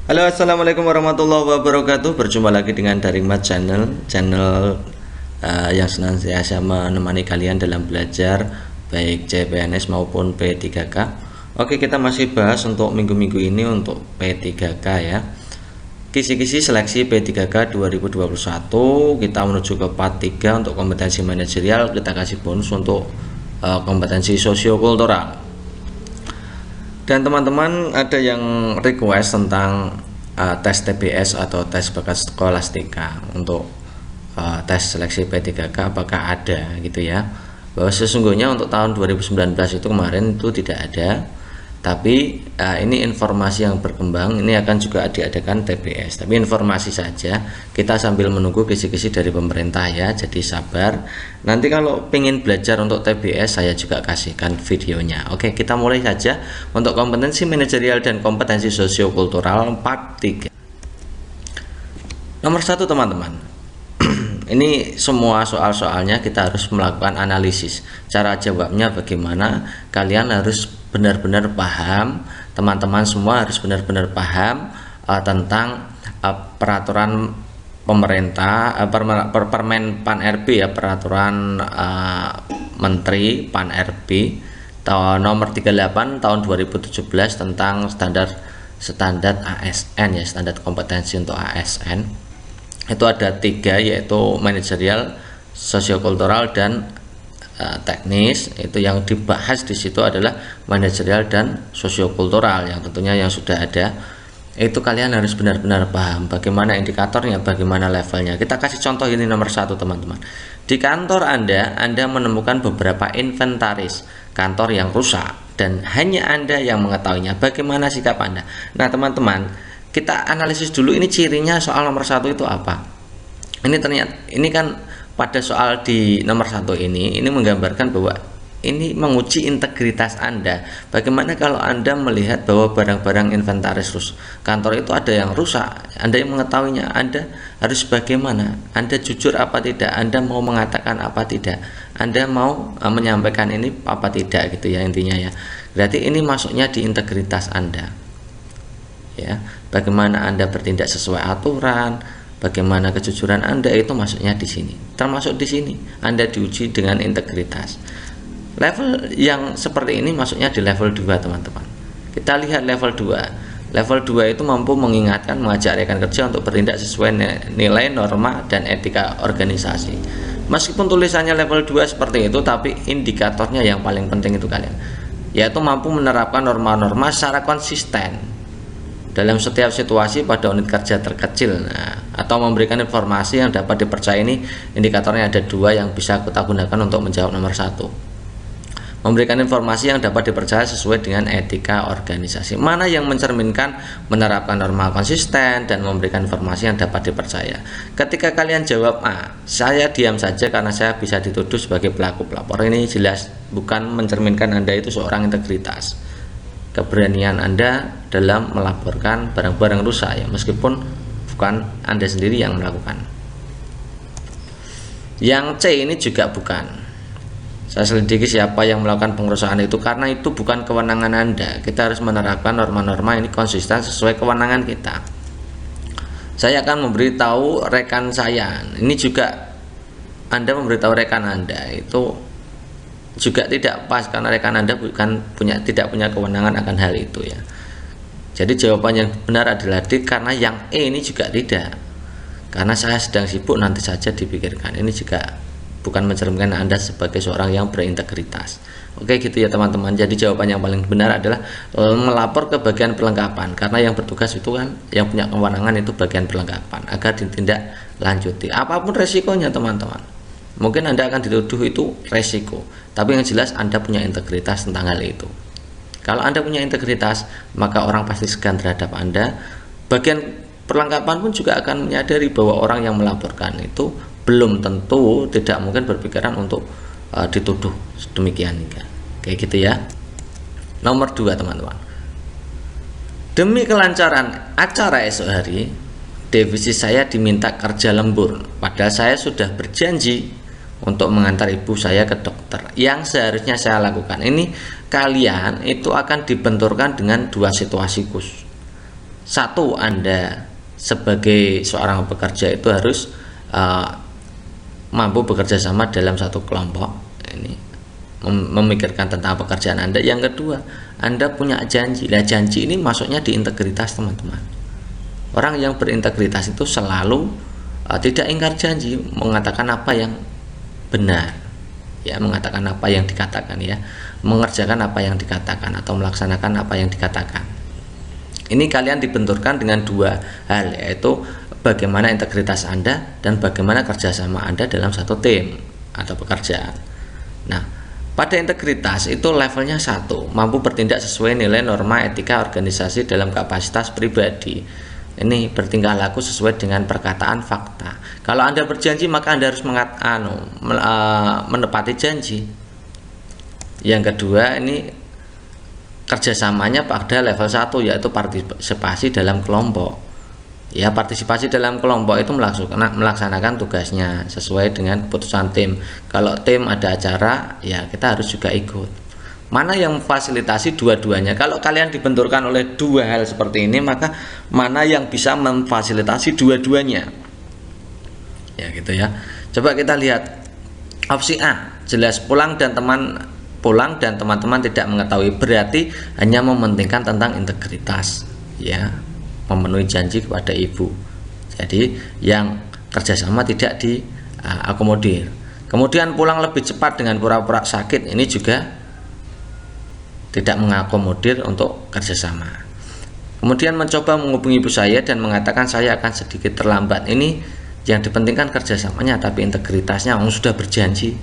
Halo, assalamualaikum warahmatullahi wabarakatuh. Berjumpa lagi dengan Daring Mat channel yang senantiasa menemani kalian dalam belajar baik CPNS maupun P3K. Oke, kita masih bahas untuk minggu-minggu ini untuk P3K ya. Kisi-kisi seleksi P3K 2021. Kita menuju ke part 3 untuk kompetensi manajerial. Kita kasih bonus untuk kompetensi sosiokultural. Dan teman-teman ada yang request tentang tes TBS atau tes bakat skolastika untuk tes seleksi P3K, apakah ada gitu ya. Bahwa sesungguhnya untuk tahun 2019 itu kemarin itu tidak ada, tapi ini informasi yang berkembang, ini akan juga diadakan TBS, tapi informasi saja, kita sambil menunggu kisi-kisi dari pemerintah ya, jadi sabar. Nanti kalau pengen belajar untuk TBS saya juga kasihkan videonya. Oke, kita mulai saja untuk kompetensi manajerial dan kompetensi sosiokultural part 3. Nomor 1 teman-teman, ini semua soal-soalnya kita harus melakukan analisis. Cara jawabnya bagaimana, kalian harus benar-benar paham, teman-teman semua harus benar-benar paham tentang peraturan pemerintah, Permen Pan RB ya, peraturan Menteri Pan RB nomor 38 tahun 2017 tentang standar ASN ya, standar kompetensi untuk ASN. Itu ada 3, yaitu manajerial, sosiokultural, dan teknis. Itu yang dibahas di situ adalah manajerial dan sosiokultural, yang tentunya yang sudah ada. Itu kalian harus benar-benar paham bagaimana indikatornya, bagaimana levelnya. Kita kasih contoh ini nomor 1 teman-teman. Di kantor Anda menemukan beberapa inventaris kantor yang rusak dan hanya Anda yang mengetahuinya. Bagaimana sikap Anda? Nah teman-teman, kita analisis dulu ini cirinya soal nomor 1 itu apa. Ini ternyata ini kan pada soal di nomor 1 ini menggambarkan bahwa ini menguji integritas Anda. Bagaimana kalau Anda melihat bahwa barang-barang inventaris kantor itu ada yang rusak, Anda yang mengetahuinya, Anda harus bagaimana? Anda jujur apa tidak? Anda mau mengatakan apa tidak? Anda mau menyampaikan ini apa tidak gitu ya, intinya ya. Berarti ini masuknya di integritas Anda. Ya, bagaimana Anda bertindak sesuai aturan, bagaimana kejujuran Anda, itu masuknya di sini. Termasuk di sini Anda diuji dengan integritas. Level yang seperti ini masuknya di level 2 teman-teman. Kita lihat level 2. Level 2 itu mampu mengingatkan, mengajak rekan kerja untuk bertindak sesuai nilai, norma, dan etika organisasi. Meskipun tulisannya level 2 seperti itu, tapi indikatornya yang paling penting itu kalian, yaitu mampu menerapkan norma-norma secara konsisten dalam setiap situasi pada unit kerja terkecil. Atau memberikan informasi yang dapat dipercaya. Ini indikatornya ada 2 yang bisa kita gunakan untuk menjawab nomor 1. Memberikan informasi yang dapat dipercaya sesuai dengan etika organisasi. Mana yang mencerminkan menerapkan norma konsisten dan memberikan informasi yang dapat dipercaya? Ketika kalian jawab A, saya diam saja karena saya bisa dituduh sebagai pelaku pelapor. Ini jelas bukan mencerminkan Anda itu seorang integritas. Keberanian Anda dalam melaporkan barang-barang rusak ya, meskipun bukan Anda sendiri yang melakukan. Yang C ini juga bukan. Saya selidiki siapa yang melakukan pengerusakan itu, karena itu bukan kewenangan Anda. Kita harus menerapkan norma-norma ini konsisten sesuai kewenangan kita. Saya akan memberitahu rekan saya. Ini juga Anda memberitahu rekan Anda itu juga tidak pas, karena rekan Anda tidak punya kewenangan akan hal itu ya. Jadi jawaban yang benar adalah D, karena yang E ini juga tidak. Karena saya sedang sibuk, nanti saja dipikirkan. Ini juga bukan mencerminkan Anda sebagai seorang yang berintegritas. Oke gitu ya teman-teman. Jadi jawaban yang paling benar adalah melapor ke bagian perlengkapan, karena yang bertugas itu kan, yang punya kewenangan itu bagian perlengkapan, agar ditindak lanjuti apapun resikonya teman-teman. Mungkin Anda akan dituduh itu resiko, tapi yang jelas Anda punya integritas tentang hal itu. Kalau Anda punya integritas, maka orang pasti segan terhadap Anda. Bagian perlengkapan pun juga akan menyadari bahwa orang yang melaporkan itu belum tentu, tidak mungkin berpikiran untuk dituduh demikian. Kayak gitu ya. Nomor 2 teman-teman, demi kelancaran acara esok hari, divisi saya diminta kerja lembur, padahal saya sudah berjanji untuk mengantar ibu saya ke dokter yang seharusnya saya lakukan. Ini kalian itu akan dibenturkan dengan 2 situasi khusus. satu, Anda sebagai seorang pekerja itu harus mampu bekerja sama dalam satu kelompok, ini memikirkan tentang pekerjaan Anda. Yang kedua, Anda punya janji. Nah, janji ini masuknya di integritas, teman-teman. Orang yang berintegritas itu selalu tidak ingkar janji, mengatakan apa yang benar, ya, mengatakan apa yang dikatakan, ya, mengerjakan apa yang dikatakan atau melaksanakan apa yang dikatakan. Ini kalian dibenturkan dengan dua hal, yaitu bagaimana integritas Anda dan bagaimana kerjasama Anda dalam satu tim atau pekerjaan. Nah, pada integritas itu levelnya 1, mampu bertindak sesuai nilai norma etika organisasi dalam kapasitas pribadi. Ini bertingkah laku sesuai dengan perkataan fakta. Kalau Anda berjanji, maka Anda harus menepati janji. Yang kedua, ini kerjasamanya pada level 1, yaitu partisipasi dalam kelompok. Ya, partisipasi dalam kelompok itu melaksanakan tugasnya sesuai dengan keputusan tim. Kalau tim ada acara, ya kita harus juga ikut. Mana yang memfasilitasi dua-duanya? Kalau kalian dibenturkan oleh dua hal seperti ini, maka mana yang bisa memfasilitasi dua-duanya? Ya gitu ya. Coba kita lihat opsi A, jelas pulang dan teman-teman tidak mengetahui, berarti hanya mementingkan tentang integritas, ya, memenuhi janji kepada ibu. Jadi yang kerjasama tidak diakomodir. Kemudian pulang lebih cepat dengan pura-pura sakit, ini juga tidak mengakomodir untuk kerjasama. Kemudian mencoba menghubungi ibu saya dan mengatakan saya akan sedikit terlambat, ini yang dipentingkan kerjasamanya tapi integritasnya, sudah berjanji,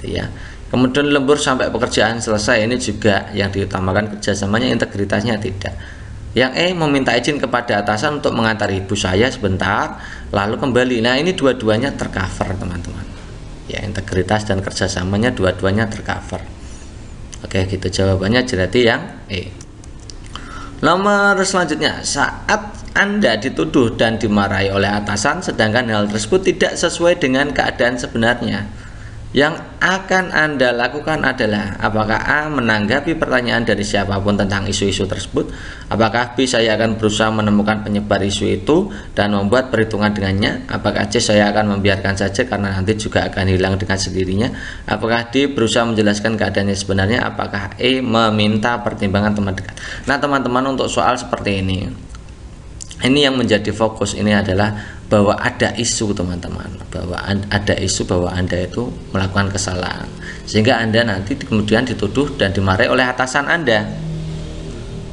ya. Kemudian lembur sampai pekerjaan selesai, ini juga yang diutamakan kerjasamanya, integritasnya tidak. Yang E, meminta izin kepada atasan untuk mengantar ibu saya sebentar lalu kembali. Nah, ini dua-duanya tercover, teman-teman. Ya, integritas dan kerjasamanya dua-duanya tercover. Oke, gitu jawabannya, berarti yang E. Nomor selanjutnya, saat Anda dituduh dan dimarahi oleh atasan sedangkan hal tersebut tidak sesuai dengan keadaan sebenarnya, yang akan Anda lakukan adalah apakah A, menanggapi pertanyaan dari siapapun tentang isu-isu tersebut, apakah B, saya akan berusaha menemukan penyebar isu itu dan membuat perhitungan dengannya, apakah C, saya akan membiarkan saja karena nanti juga akan hilang dengan sendirinya, apakah D, berusaha menjelaskan keadaannya sebenarnya, apakah E, meminta pertimbangan teman dekat. Nah, teman-teman, untuk soal seperti ini yang menjadi fokus ini adalah bahwa ada isu, teman-teman, bahwa ada isu bahwa Anda itu melakukan kesalahan, sehingga Anda nanti kemudian dituduh dan dimarahi oleh atasan Anda.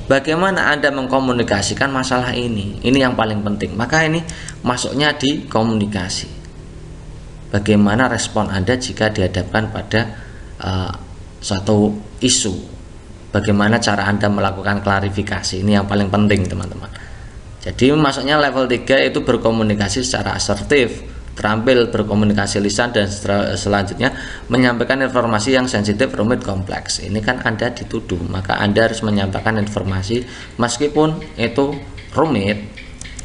Bagaimana Anda mengkomunikasikan masalah ini yang paling penting. Maka ini masuknya di komunikasi. Bagaimana respon Anda jika dihadapkan pada suatu isu, bagaimana cara Anda melakukan klarifikasi, ini yang paling penting, teman-teman. Jadi masuknya level 3 itu berkomunikasi secara asertif, terampil berkomunikasi lisan, dan selanjutnya menyampaikan informasi yang sensitif, rumit, kompleks. Ini kan Anda dituduh, maka Anda harus menyampaikan informasi meskipun itu rumit.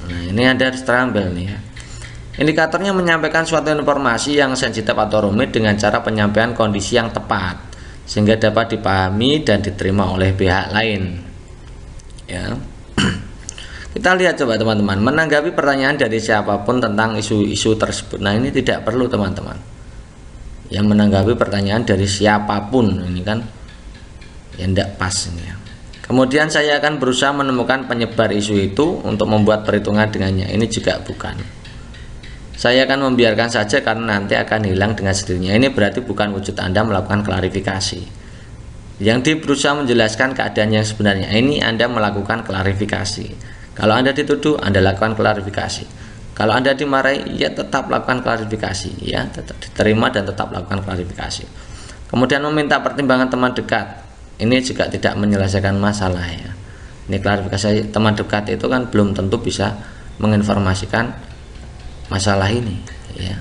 Nah, ini Anda harus terampil nih, ya. Indikatornya menyampaikan suatu informasi yang sensitif atau rumit dengan cara penyampaian kondisi yang tepat sehingga dapat dipahami dan diterima oleh pihak lain, ya. Kita lihat coba, teman-teman, menanggapi pertanyaan dari siapapun tentang isu-isu tersebut. Nah, ini tidak perlu, teman-teman. Yang menanggapi pertanyaan dari siapapun, ini kan ya tidak pas ini, ya. Kemudian saya akan berusaha menemukan penyebar isu itu untuk membuat perhitungan dengannya. Ini juga bukan. Saya akan membiarkan saja karena nanti akan hilang dengan sendirinya. Ini berarti bukan wujud Anda melakukan klarifikasi. Yang berusaha menjelaskan keadaan yang sebenarnya, ini Anda melakukan klarifikasi. Kalau Anda dituduh, Anda lakukan klarifikasi. Kalau Anda dimarahi, ya tetap lakukan klarifikasi, ya, tetap diterima dan tetap lakukan klarifikasi. Kemudian meminta pertimbangan teman dekat, ini juga tidak menyelesaikan masalah, ya. Ini klarifikasi teman dekat itu kan belum tentu bisa menginformasikan masalah ini, ya.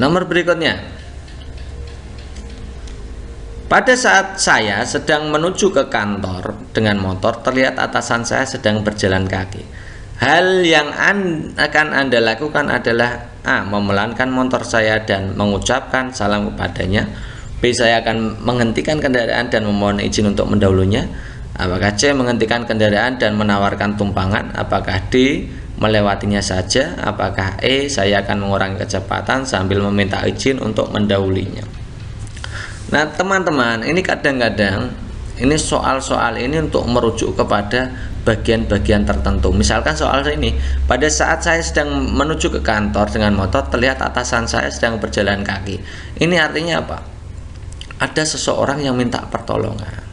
Nomor berikutnya, pada saat saya sedang menuju ke kantor dengan motor, terlihat atasan saya sedang berjalan kaki. Hal yang akan Anda lakukan adalah A, memelankan motor saya dan mengucapkan salam kepadanya. B, B. Saya akan menghentikan kendaraan dan memohon izin untuk mendahulunya. Apakah C. Menghentikan kendaraan dan menawarkan tumpangan? Apakah D. Melewatinya saja? Apakah E. Saya akan mengurangi kecepatan sambil meminta izin untuk mendahulinya? Nah teman-teman, ini kadang-kadang ini soal-soal ini untuk merujuk kepada bagian-bagian tertentu. Misalkan soal ini, pada saat saya sedang menuju ke kantor dengan motor, terlihat atasan saya sedang berjalan kaki. Ini artinya apa? Ada seseorang yang minta pertolongan.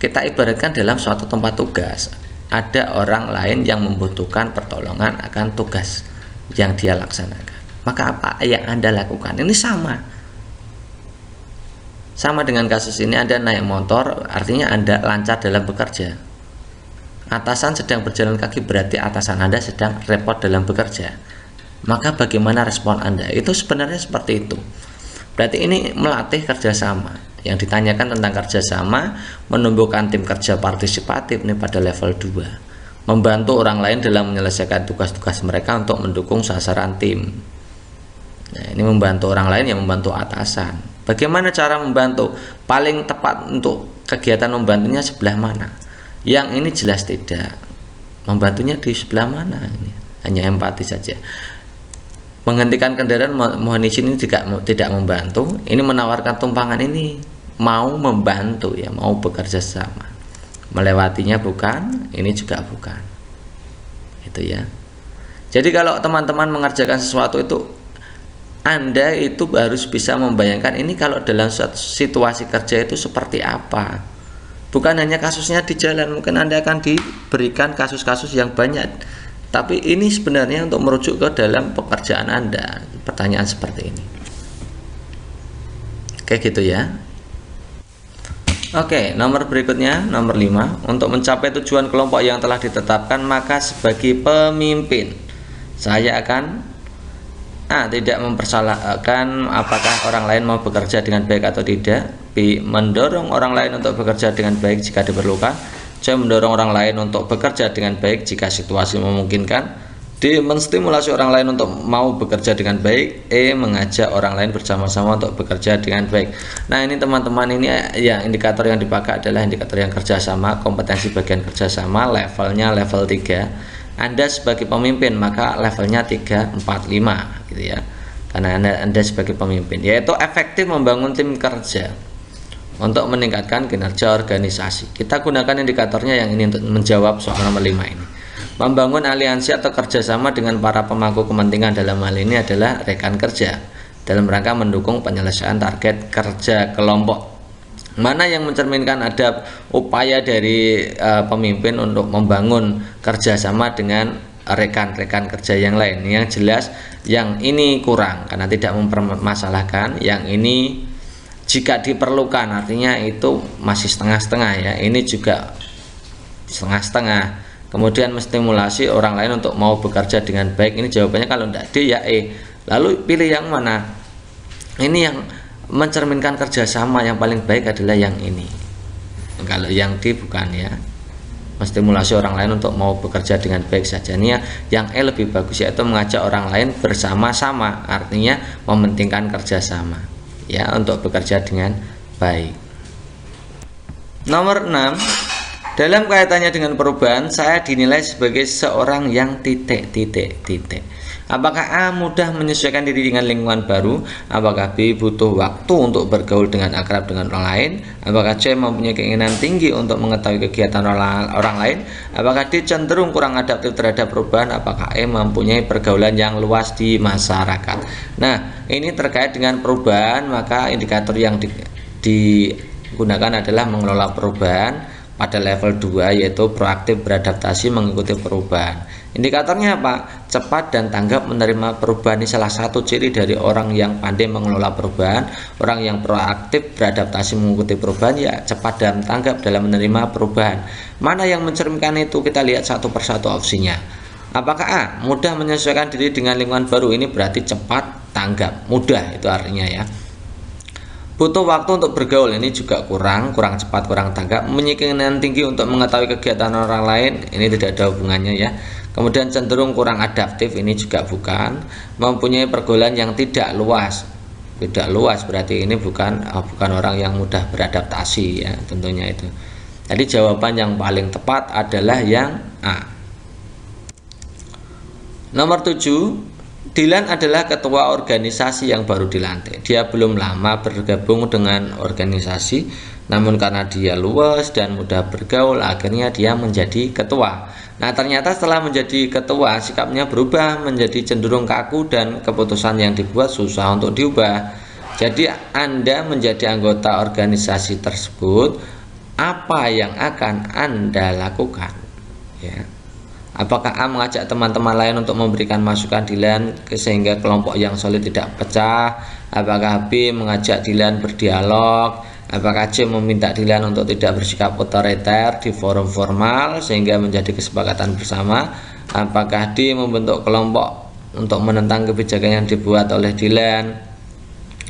Kita ibaratkan dalam suatu tempat tugas, ada orang lain yang membutuhkan pertolongan akan tugas yang dia laksanakan. Maka apa yang Anda lakukan? Ini sama dengan kasus ini. Anda naik motor, artinya Anda lancar dalam bekerja. Atasan sedang berjalan kaki, berarti atasan Anda sedang repot dalam bekerja. Maka bagaimana respon Anda? Itu sebenarnya seperti itu. Berarti ini melatih kerjasama. Yang ditanyakan tentang kerjasama, menumbuhkan tim kerja partisipatif ini pada level 2, membantu orang lain dalam menyelesaikan tugas-tugas mereka untuk mendukung sasaran tim. Nah, ini membantu orang lain yang membantu atasan. Bagaimana cara membantu? Paling tepat untuk kegiatan membantunya sebelah mana? Yang ini jelas tidak. Membantunya di sebelah mana? Ini hanya empati saja. Menghentikan kendaraan, mohon izin, ini juga tidak membantu. Ini menawarkan tumpangan, ini mau membantu ya, mau bekerja sama. Melewatinya bukan, ini juga bukan. Itu ya. Jadi kalau teman-teman mengerjakan sesuatu itu, Anda itu harus bisa membayangkan ini kalau dalam suatu situasi kerja itu seperti apa. Bukan hanya kasusnya di jalan, mungkin Anda akan diberikan kasus-kasus yang banyak. Tapi ini sebenarnya untuk merujuk ke dalam pekerjaan Anda, pertanyaan seperti ini. Kayak gitu ya. Oke, nomor berikutnya, nomor 5. Untuk mencapai tujuan kelompok yang telah ditetapkan, maka sebagai pemimpin saya akan A. Tidak mempersalahkan apakah orang lain mau bekerja dengan baik atau tidak. B. Mendorong orang lain untuk bekerja dengan baik jika diperlukan. C. Mendorong orang lain untuk bekerja dengan baik jika situasi memungkinkan. D. Menstimulasi orang lain untuk mau bekerja dengan baik. E. Mengajak orang lain bersama-sama untuk bekerja dengan baik. Nah ini teman-teman, ini ya indikator yang dipakai adalah indikator yang kerjasama, kompetensi bagian kerjasama, levelnya level 3. Anda sebagai pemimpin maka levelnya 3, 4, 5 gitu ya. Karena Anda sebagai pemimpin, yaitu efektif membangun tim kerja untuk meningkatkan kinerja organisasi. Kita gunakan indikatornya yang ini untuk menjawab soal nomor 5 ini. Membangun aliansi atau kerjasama dengan para pemangku kepentingan, dalam hal ini adalah rekan kerja, dalam rangka mendukung penyelesaian target kerja kelompok. Mana yang mencerminkan ada upaya dari pemimpin untuk membangun kerjasama dengan rekan-rekan kerja yang lain. Yang jelas yang ini kurang karena tidak mempermasalahkan, yang ini jika diperlukan, artinya itu masih setengah-setengah ya. Ini juga setengah-setengah. Kemudian menstimulasi orang lain untuk mau bekerja dengan baik. Ini jawabannya kalau tidak D ya E. Lalu pilih yang mana? Ini yang mencerminkan kerjasama yang paling baik adalah yang ini. Kalau yang D bukan ya. Menstimulasi orang lain untuk mau bekerja dengan baik saja. Ini yang E lebih bagus, yaitu mengajak orang lain bersama-sama. Artinya mementingkan kerjasama ya, untuk bekerja dengan baik. Nomor 6. Dalam kaitannya dengan perubahan, saya dinilai sebagai seorang yang titik. Apakah A. mudah menyesuaikan diri dengan lingkungan baru? Apakah B. butuh waktu untuk bergaul dengan akrab dengan orang lain? Apakah C. mempunyai keinginan tinggi untuk mengetahui kegiatan orang lain? Apakah D. cenderung kurang adaptif terhadap perubahan? Apakah E. mempunyai pergaulan yang luas di masyarakat? Nah, ini terkait dengan perubahan, maka indikator yang digunakan adalah mengelola perubahan pada level 2, yaitu proaktif beradaptasi mengikuti perubahan. Indikatornya apa? Cepat dan tanggap menerima perubahan. Ini salah satu ciri dari orang yang pandai mengelola perubahan. Orang yang proaktif beradaptasi mengikuti perubahan ya cepat dan tanggap dalam menerima perubahan. Mana yang mencerminkan itu? Kita lihat satu persatu opsinya. Apakah A. mudah menyesuaikan diri dengan lingkungan baru? Ini berarti cepat, tanggap, mudah itu artinya ya. Butuh waktu untuk bergaul, ini juga kurang cepat, kurang tanggap. Mempunyai keinginan tinggi untuk mengetahui kegiatan orang lain, ini tidak ada hubungannya ya. Kemudian cenderung kurang adaptif, ini juga bukan. Mempunyai pergaulan yang tidak luas, tidak luas, berarti ini bukan orang yang mudah beradaptasi ya, tentunya itu. Jadi jawaban yang paling tepat adalah yang A. Nomor 7, Dilan adalah ketua organisasi yang baru dilantik. Dia belum lama bergabung dengan organisasi, namun karena dia luas dan mudah bergaul, akhirnya dia menjadi ketua. Nah, ternyata setelah menjadi ketua, sikapnya berubah menjadi cenderung kaku dan keputusan yang dibuat susah untuk diubah. Jadi Anda menjadi anggota organisasi tersebut, apa yang akan Anda lakukan? Ya. Apakah A mengajak teman-teman lain untuk memberikan masukan Dilan sehingga kelompok yang solid tidak pecah? Apakah B mengajak Dilan berdialog? Apakah C meminta Dilan untuk tidak bersikap otoriter di forum formal sehingga menjadi kesepakatan bersama? Apakah D membentuk kelompok untuk menentang kebijakan yang dibuat oleh Dilan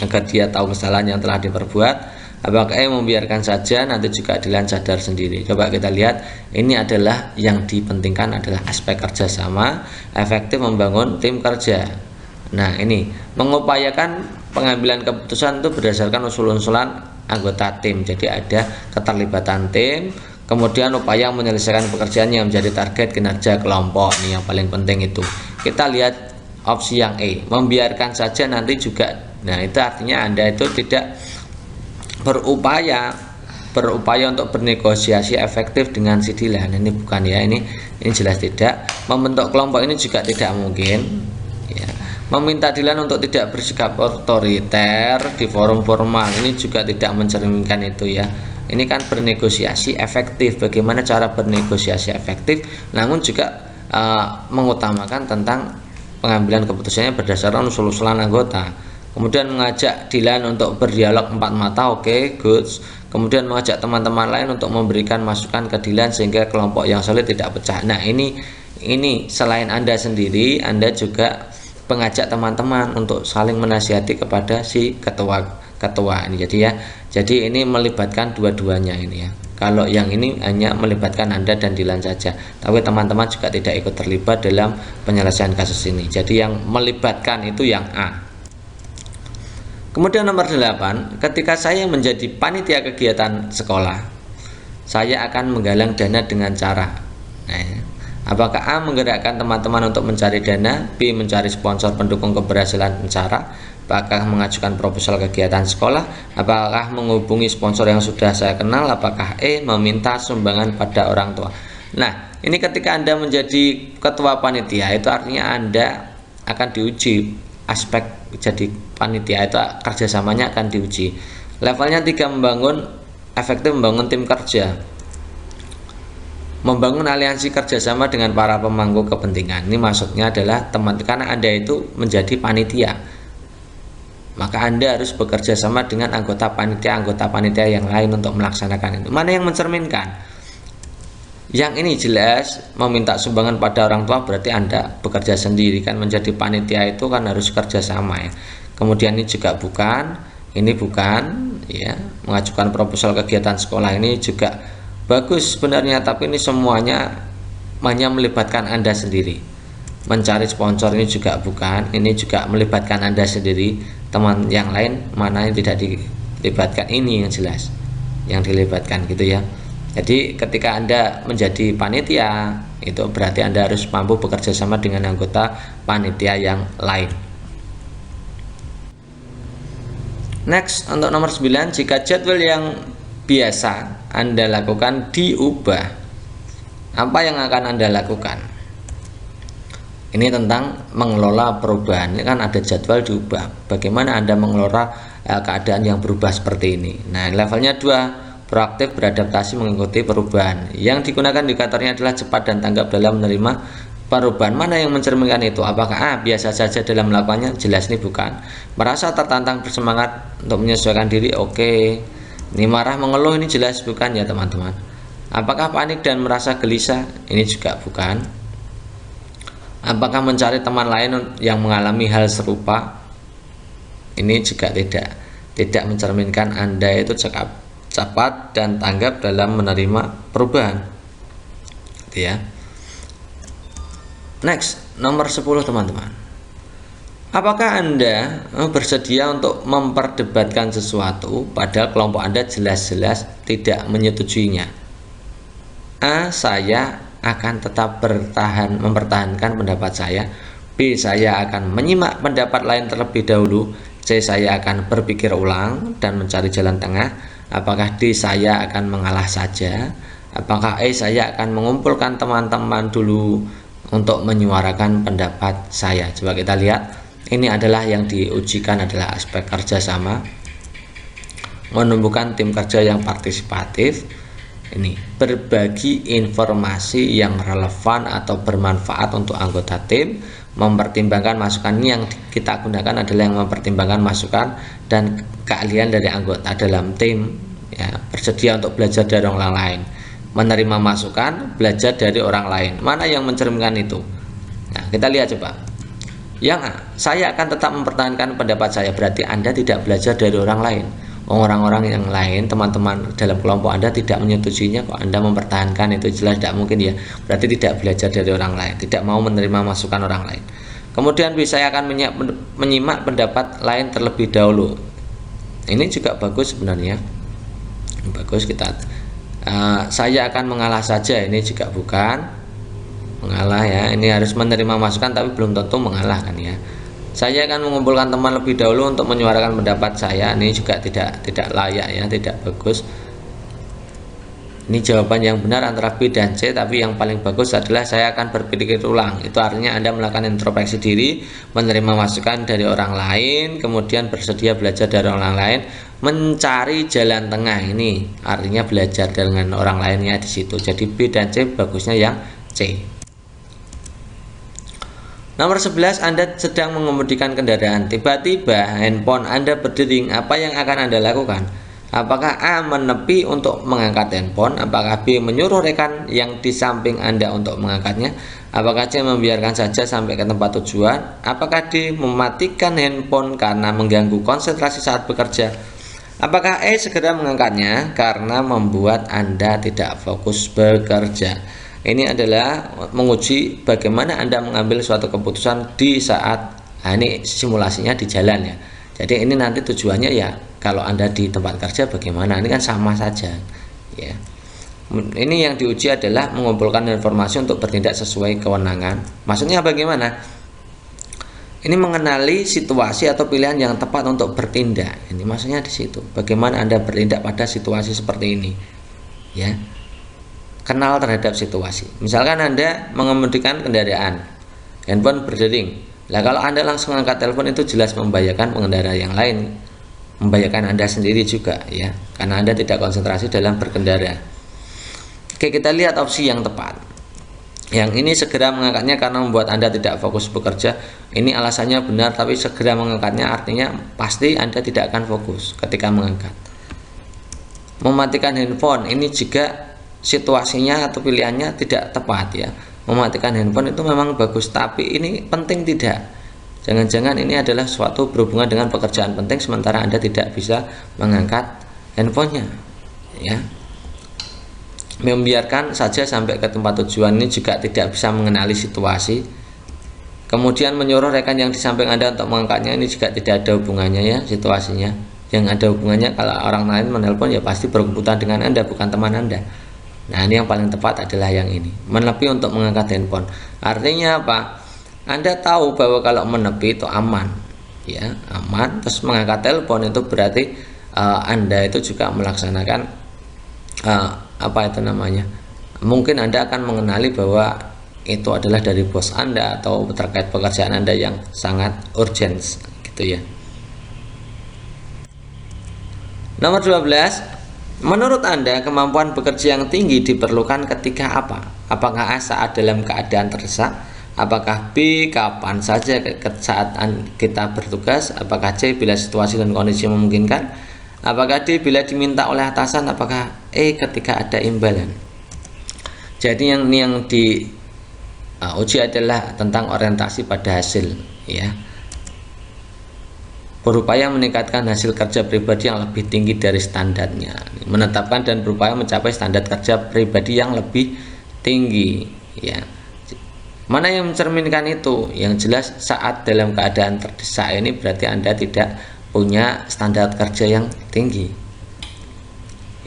agar dia tahu kesalahan yang telah diperbuat? Apakah membiarkan saja nanti juga Dilan sadar sendiri? Coba kita lihat, ini adalah yang dipentingkan adalah aspek kerjasama, efektif membangun tim kerja. Nah, ini mengupayakan pengambilan keputusan itu berdasarkan usul-usulan anggota tim. Jadi ada keterlibatan tim, kemudian upaya menyelesaikan pekerjaan yang menjadi target kinerja kelompok. Ini yang paling penting itu. Kita lihat opsi yang E, membiarkan saja nanti juga. Nah, itu artinya Anda itu tidak berupaya untuk bernegosiasi efektif dengan si Dilan. Ini bukan ya, ini jelas tidak. Membentuk kelompok ini juga tidak mungkin ya. Meminta Dilan untuk tidak bersikap otoriter di forum formal, ini juga tidak mencerminkan itu ya. Ini kan bernegosiasi efektif, bagaimana cara bernegosiasi efektif, namun juga mengutamakan tentang pengambilan keputusannya berdasarkan usul-usulan anggota. Kemudian mengajak Dilan untuk berdialog empat mata, oke, good. Kemudian mengajak teman-teman lain untuk memberikan masukan ke Dilan sehingga kelompok yang solid tidak pecah. Nah, ini selain Anda sendiri, Anda juga mengajak teman-teman untuk saling menasihati kepada si ketua ini. Jadi ini melibatkan dua-duanya ini ya. Kalau yang ini hanya melibatkan Anda dan Dilan saja, tapi teman-teman juga tidak ikut terlibat dalam penyelesaian kasus ini. Jadi yang melibatkan itu yang A. Kemudian nomor 8, ketika saya menjadi panitia kegiatan sekolah, saya akan menggalang dana dengan cara. Nah, apakah A menggerakkan teman-teman untuk mencari dana, B mencari sponsor pendukung keberhasilan acara, apakah mengajukan proposal kegiatan sekolah, apakah menghubungi sponsor yang sudah saya kenal, apakah E meminta sumbangan pada orang tua. Nah, ini ketika Anda menjadi ketua panitia, itu artinya Anda akan diuji. Aspek jadi panitia itu kerjasamanya akan diuji. Levelnya 3, efektif membangun tim kerja, membangun aliansi kerjasama dengan para pemangku kepentingan. Ini maksudnya adalah karena Anda itu menjadi panitia, maka Anda harus bekerja sama dengan anggota panitia yang lain untuk melaksanakan itu. Mana yang mencerminkan? Yang ini jelas meminta sumbangan pada orang tua, berarti Anda bekerja sendiri kan. Menjadi panitia itu kan harus kerjasama ya. Kemudian ini juga bukan ya. Mengajukan proposal kegiatan sekolah ini juga bagus sebenarnya, tapi ini semuanya hanya melibatkan Anda sendiri. Mencari sponsor ini juga bukan, ini juga melibatkan Anda sendiri. Teman yang lain mana yang tidak dilibatkan, ini yang jelas yang dilibatkan gitu ya. Jadi ketika Anda menjadi panitia, itu berarti Anda harus mampu bekerja sama dengan anggota panitia yang lain. Next, untuk nomor 9, jika jadwal yang biasa Anda lakukan diubah, apa yang akan Anda lakukan? Ini tentang mengelola perubahan. Ini kan ada jadwal diubah. Bagaimana Anda mengelola keadaan yang berubah seperti ini? Nah, levelnya 2. Proaktif beradaptasi mengikuti perubahan. Yang digunakan indikatornya adalah cepat dan tanggap dalam menerima perubahan. Mana yang mencerminkan itu? Apakah A biasa saja dalam melakukannya? Jelas ini bukan. Merasa tertantang bersemangat untuk menyesuaikan diri? Oke. Ini marah mengeluh? Ini jelas bukan ya teman-teman. Apakah panik dan merasa gelisah? Ini juga bukan. Apakah mencari teman lain yang mengalami hal serupa? Ini juga tidak mencerminkan Anda itu cepat dan tanggap dalam menerima perubahan gitu ya. Next, nomor 10 teman-teman. Apakah Anda bersedia untuk memperdebatkan sesuatu padahal kelompok Anda jelas-jelas tidak menyetujuinya? A. Saya akan tetap mempertahankan pendapat saya. B. Saya akan menyimak pendapat lain terlebih dahulu. C. Saya akan berpikir ulang dan mencari jalan tengah. Apakah D. Saya akan mengalah saja? Apakah E. Saya akan mengumpulkan teman-teman dulu untuk menyuarakan pendapat saya? Coba kita lihat. Ini adalah yang diujikan adalah aspek kerjasama, menumbuhkan tim kerja yang partisipatif. Ini berbagi informasi yang relevan atau bermanfaat untuk anggota tim, mempertimbangkan masukan. Yang kita gunakan adalah yang mempertimbangkan masukan dan keahlian dari anggota dalam tim, ya, bersedia untuk belajar dari orang lain, menerima masukan, belajar dari orang lain. Mana yang mencerminkan itu? Nah, kita lihat coba. Yang A, saya akan tetap mempertahankan pendapat saya. Berarti Anda tidak belajar dari orang lain. Orang-orang yang lain, teman-teman dalam kelompok Anda tidak menyetujuinya, kok Anda mempertahankan, itu jelas tidak mungkin, ya. Berarti tidak belajar dari orang lain, tidak mau menerima masukan orang lain. Kemudian saya akan menyimak pendapat lain terlebih dahulu. Ini juga bagus sebenarnya, bagus. Kita saya akan mengalah saja, ini juga bukan mengalah, ya. Ini harus menerima masukan tapi belum tentu mengalah, kan, ya. Saya akan mengumpulkan teman lebih dahulu untuk menyuarakan pendapat saya. Ini juga tidak layak, ya, tidak bagus. Ini jawaban yang benar antara B dan C, tapi yang paling bagus adalah saya akan berpikir ulang. Itu artinya Anda melakukan introspeksi diri, menerima masukan dari orang lain, kemudian bersedia belajar dari orang lain, mencari jalan tengah. Ini artinya belajar dengan orang lainnya di situ. Jadi B dan C bagusnya yang C. Nomor 11, Anda sedang mengemudikan kendaraan. Tiba-tiba handphone Anda berdering. Apa yang akan Anda lakukan? Apakah A. menepi untuk mengangkat handphone? Apakah B. menyuruh rekan yang di samping Anda untuk mengangkatnya? Apakah C. membiarkan saja sampai ke tempat tujuan? Apakah D. mematikan handphone karena mengganggu konsentrasi saat bekerja? Apakah E. segera mengangkatnya karena membuat Anda tidak fokus bekerja? Ini adalah menguji bagaimana Anda mengambil suatu keputusan di saat, ini simulasinya di jalan, ya. Jadi ini nanti tujuannya, ya, kalau Anda di tempat kerja bagaimana? Ini kan sama saja, ya. Ini yang diuji adalah mengumpulkan informasi untuk bertindak sesuai kewenangan. Maksudnya bagaimana? Ini mengenali situasi atau pilihan yang tepat untuk bertindak. Ini maksudnya di situ. Bagaimana Anda bertindak pada situasi seperti ini, ya. Kenal terhadap situasi. Misalkan Anda mengemudikan kendaraan, handphone berdering. Nah, kalau Anda langsung angkat telepon itu jelas membahayakan pengendara yang lain, membahayakan Anda sendiri juga, ya, karena Anda tidak konsentrasi dalam berkendara. Oke, kita lihat opsi yang tepat. Yang ini segera mengangkatnya karena membuat Anda tidak fokus bekerja. Ini alasannya benar, tapi segera mengangkatnya artinya pasti Anda tidak akan fokus ketika mengangkat. Mematikan handphone ini juga situasinya atau pilihannya tidak tepat, ya. Mematikan handphone itu memang bagus, tapi ini penting tidak. Jangan-jangan ini adalah suatu berhubungan dengan pekerjaan penting sementara Anda tidak bisa mengangkat handphonenya, ya. Membiarkan saja sampai ke tempat tujuan ini juga tidak bisa mengenali situasi. Kemudian menyuruh rekan yang di samping Anda untuk mengangkatnya, ini juga tidak ada hubungannya, ya, situasinya. Yang ada hubungannya kalau orang lain menelpon, ya pasti berhubungan dengan Anda, bukan teman Anda. Nah, ini yang paling tepat adalah yang ini, menepi untuk mengangkat handphone. Artinya apa? Anda tahu bahwa kalau menepi itu aman, ya, aman. Terus mengangkat telepon itu berarti Anda itu juga melaksanakan apa itu namanya? Mungkin Anda akan mengenali bahwa itu adalah dari bos Anda atau terkait pekerjaan Anda yang sangat urgent, gitu, ya. Nomor 12. Menurut Anda, kemampuan bekerja yang tinggi diperlukan ketika apa? Apakah A. saat dalam keadaan terdesak? Apakah B. kapan saja saat kita bertugas? Apakah C. bila situasi dan kondisi memungkinkan? Apakah D. bila diminta oleh atasan? Apakah E. ketika ada imbalan? Jadi yang diuji adalah tentang orientasi pada hasil, ya. Berupaya meningkatkan hasil kerja pribadi yang lebih tinggi dari standarnya, menetapkan dan berupaya mencapai standar kerja pribadi yang lebih tinggi, ya. Mana yang mencerminkan itu? Yang jelas saat dalam keadaan terdesak ini berarti Anda tidak punya standar kerja yang tinggi.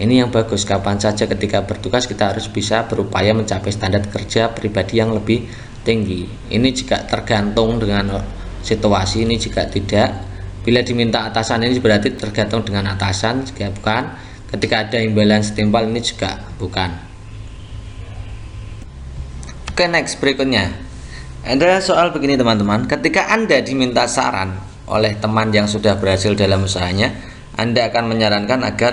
Ini yang bagus. Kapan saja ketika bertugas kita harus bisa berupaya mencapai standar kerja pribadi yang lebih tinggi. Ini juga tergantung dengan situasi, ini juga tidak. Bila diminta atasan ini berarti tergantung dengan atasan, jika bukan. Ketika ada imbalan setimpal ini juga bukan. Oke, next berikutnya. Ada soal begini teman-teman, ketika Anda diminta saran oleh teman yang sudah berhasil dalam usahanya, Anda akan menyarankan agar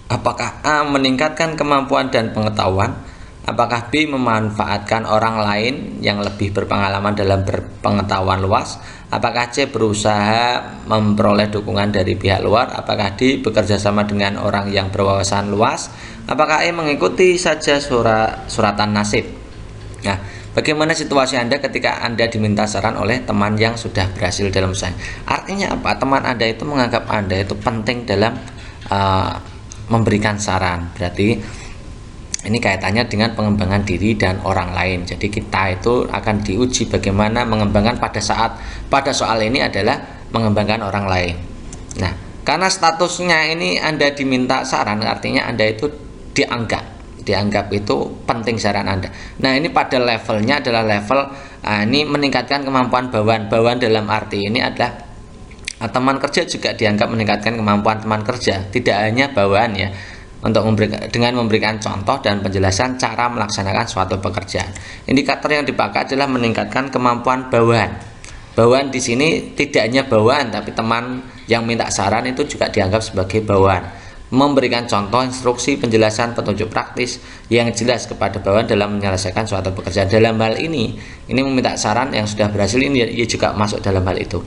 apakah A. meningkatkan kemampuan dan pengetahuan, apakah B. memanfaatkan orang lain yang lebih berpengalaman dalam berpengetahuan luas, apakah C. berusaha memperoleh dukungan dari pihak luar, apakah D. bekerja sama dengan orang yang berwawasan luas, apakah E. mengikuti saja suratan nasib. Nah, bagaimana situasi Anda ketika Anda diminta saran oleh teman yang sudah berhasil dalam usaha? Artinya apa? Teman Anda itu menganggap Anda itu penting dalam memberikan saran. Berarti ini kaitannya dengan pengembangan diri dan orang lain. Jadi kita itu akan diuji bagaimana mengembangkan pada soal ini adalah mengembangkan orang lain. Nah, karena statusnya ini Anda diminta saran, artinya Anda itu dianggap itu penting saran Anda. Nah, ini pada levelnya adalah level ini meningkatkan kemampuan bawahan dalam arti ini adalah teman kerja juga dianggap meningkatkan kemampuan teman kerja, tidak hanya bawahan ya, untuk dengan memberikan contoh dan penjelasan cara melaksanakan suatu pekerjaan. Indikator yang dipakai adalah meningkatkan kemampuan bawahan. Bawahan di sini tidak hanya bawahan, tapi teman yang minta saran itu juga dianggap sebagai bawahan. Memberikan contoh, instruksi, penjelasan, petunjuk praktis yang jelas kepada bawahan dalam menyelesaikan suatu pekerjaan. Dalam hal ini meminta saran yang sudah berhasil ini ia juga masuk dalam hal itu.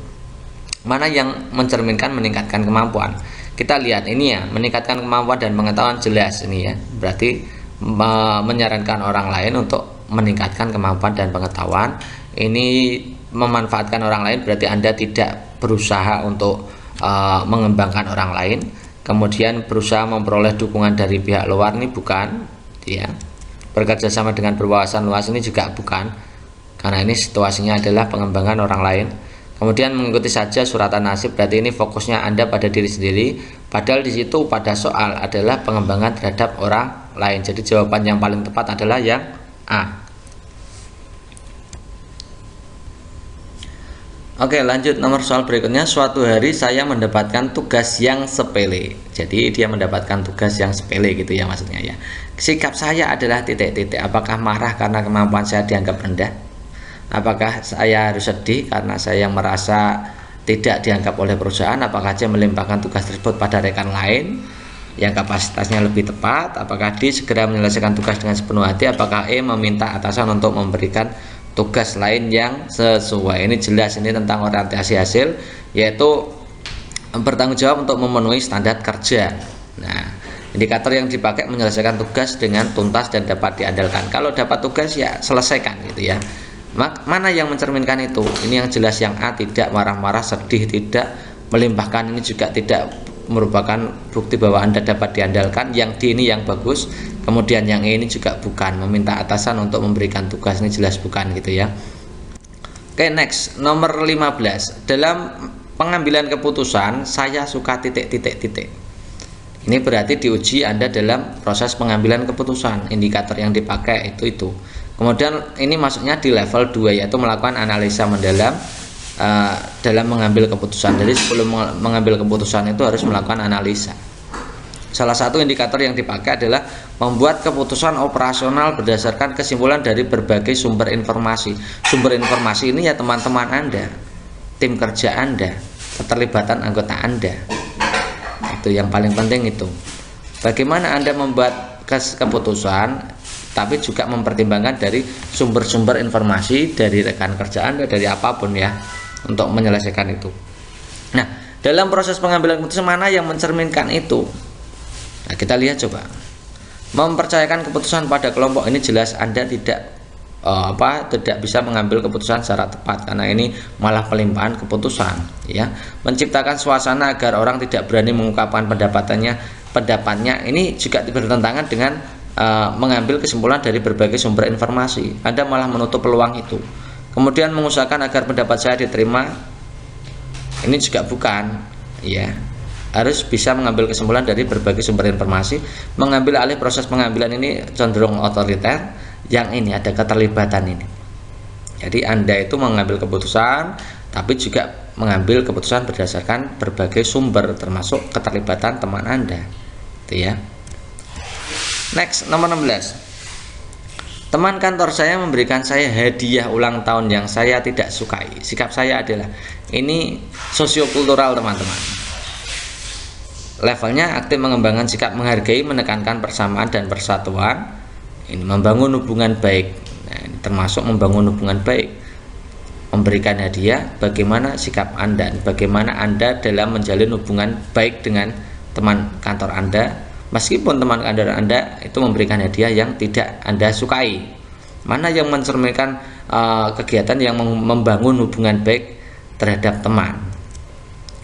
Mana yang mencerminkan meningkatkan kemampuan? Kita lihat ini ya, meningkatkan kemampuan dan pengetahuan jelas ini ya. Berarti menyarankan orang lain untuk meningkatkan kemampuan dan pengetahuan. Ini memanfaatkan orang lain berarti Anda tidak berusaha untuk mengembangkan orang lain. Kemudian berusaha memperoleh dukungan dari pihak luar ini bukan ya. Bekerja sama dengan berwawasan luas ini juga bukan, karena ini situasinya adalah pengembangan orang lain. Kemudian mengikuti saja suratan nasib, berarti ini fokusnya Anda pada diri sendiri, padahal di situ pada soal adalah pengembangan terhadap orang lain. Jadi jawaban yang paling tepat adalah yang A. Oke, lanjut nomor soal berikutnya. Suatu hari saya mendapatkan tugas yang sepele. Jadi dia mendapatkan tugas yang sepele gitu ya maksudnya ya. Sikap saya adalah titik-titik. Apakah marah karena kemampuan saya dianggap rendah? Apakah saya harus sedih karena saya merasa tidak dianggap oleh perusahaan? Apakah C. melimpahkan tugas tersebut pada rekan lain yang kapasitasnya lebih tepat? Apakah D. segera menyelesaikan tugas dengan sepenuh hati? Apakah E. meminta atasan untuk memberikan tugas lain yang sesuai? Ini jelas, ini tentang orientasi hasil, yaitu bertanggung jawab untuk memenuhi standar kerja. Nah, indikator yang dipakai menyelesaikan tugas dengan tuntas dan dapat diandalkan. Kalau dapat tugas ya selesaikan gitu ya. Mana yang mencerminkan itu? Ini yang jelas yang A, tidak marah-marah, sedih, tidak melimpahkan, ini juga tidak merupakan bukti bahwa Anda dapat diandalkan. Yang D ini yang bagus. Kemudian yang E ini juga bukan, meminta atasan untuk memberikan tugas, ini jelas bukan gitu ya. Oke, next nomor 15. Dalam pengambilan keputusan saya suka titik-titik-titik. Ini berarti diuji Anda dalam proses pengambilan keputusan. Indikator yang dipakai itu. Kemudian ini masuknya di level 2, yaitu melakukan analisa mendalam dalam mengambil keputusan. Jadi sebelum mengambil keputusan itu harus melakukan analisa. Salah satu indikator yang dipakai adalah membuat keputusan operasional berdasarkan kesimpulan dari berbagai sumber informasi. Sumber informasi ini ya teman-teman Anda, tim kerja Anda, keterlibatan anggota Anda. Itu yang paling penting itu. Bagaimana Anda membuat keputusan, tapi juga mempertimbangkan dari sumber-sumber informasi dari rekan kerja Anda, dari apapun ya, untuk menyelesaikan itu. Nah, dalam proses pengambilan keputusan mana yang mencerminkan itu? Nah, kita lihat coba. Mempercayakan keputusan pada kelompok, ini jelas Anda tidak bisa mengambil keputusan secara tepat, karena ini malah pelimpahan keputusan ya. Menciptakan suasana agar orang tidak berani mengungkapkan pendapatnya, ini juga bertentangan dengan mengambil kesimpulan dari berbagai sumber informasi. Anda malah menutup peluang itu. Kemudian mengusahakan agar pendapat saya diterima, ini juga bukan, ya. Harus bisa mengambil kesimpulan dari berbagai sumber informasi. Mengambil alih proses pengambilan ini cenderung otoriter, yang ini ada keterlibatan ini. Jadi Anda itu mengambil keputusan, tapi juga mengambil keputusan berdasarkan berbagai sumber, termasuk keterlibatan teman Anda, itu ya. Next, nomor 16. Teman kantor saya memberikan saya hadiah ulang tahun yang saya tidak sukai. Sikap saya adalah, ini sosiokultural teman-teman. Levelnya aktif mengembangkan sikap menghargai, menekankan persamaan dan persatuan. Ini membangun hubungan baik. Nah, ini termasuk membangun hubungan baik. Memberikan hadiah, bagaimana sikap Anda, bagaimana Anda dalam menjalin hubungan baik dengan teman kantor Anda. Meskipun teman kantor Anda itu memberikan hadiah yang tidak Anda sukai, mana yang mencerminkan kegiatan yang membangun hubungan baik terhadap teman.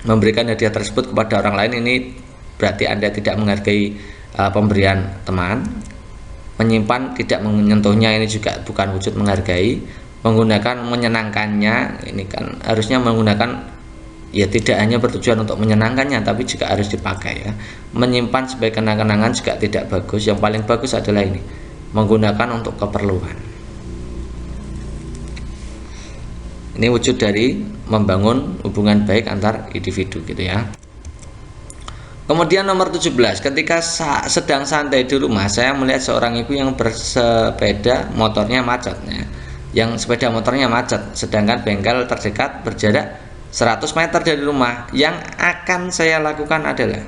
Memberikan hadiah tersebut kepada orang lain, ini berarti Anda tidak menghargai pemberian teman. Menyimpan, tidak menyentuhnya, ini juga bukan wujud menghargai. Menggunakan, menyenangkannya, ini kan harusnya menggunakan, ya tidak hanya bertujuan untuk menyenangkannya, tapi juga harus dipakai ya. Menyimpan sebagai kenang-kenangan juga tidak bagus. Yang paling bagus adalah ini, menggunakan untuk keperluan. Ini wujud dari membangun hubungan baik antar individu gitu ya. Kemudian nomor 17, ketika sedang santai di rumah, saya melihat seorang ibu yang bersepeda motornya macet ya. Yang sepeda motornya macet, sedangkan bengkel terdekat berjarak 100 meter dari rumah. Yang akan saya lakukan adalah,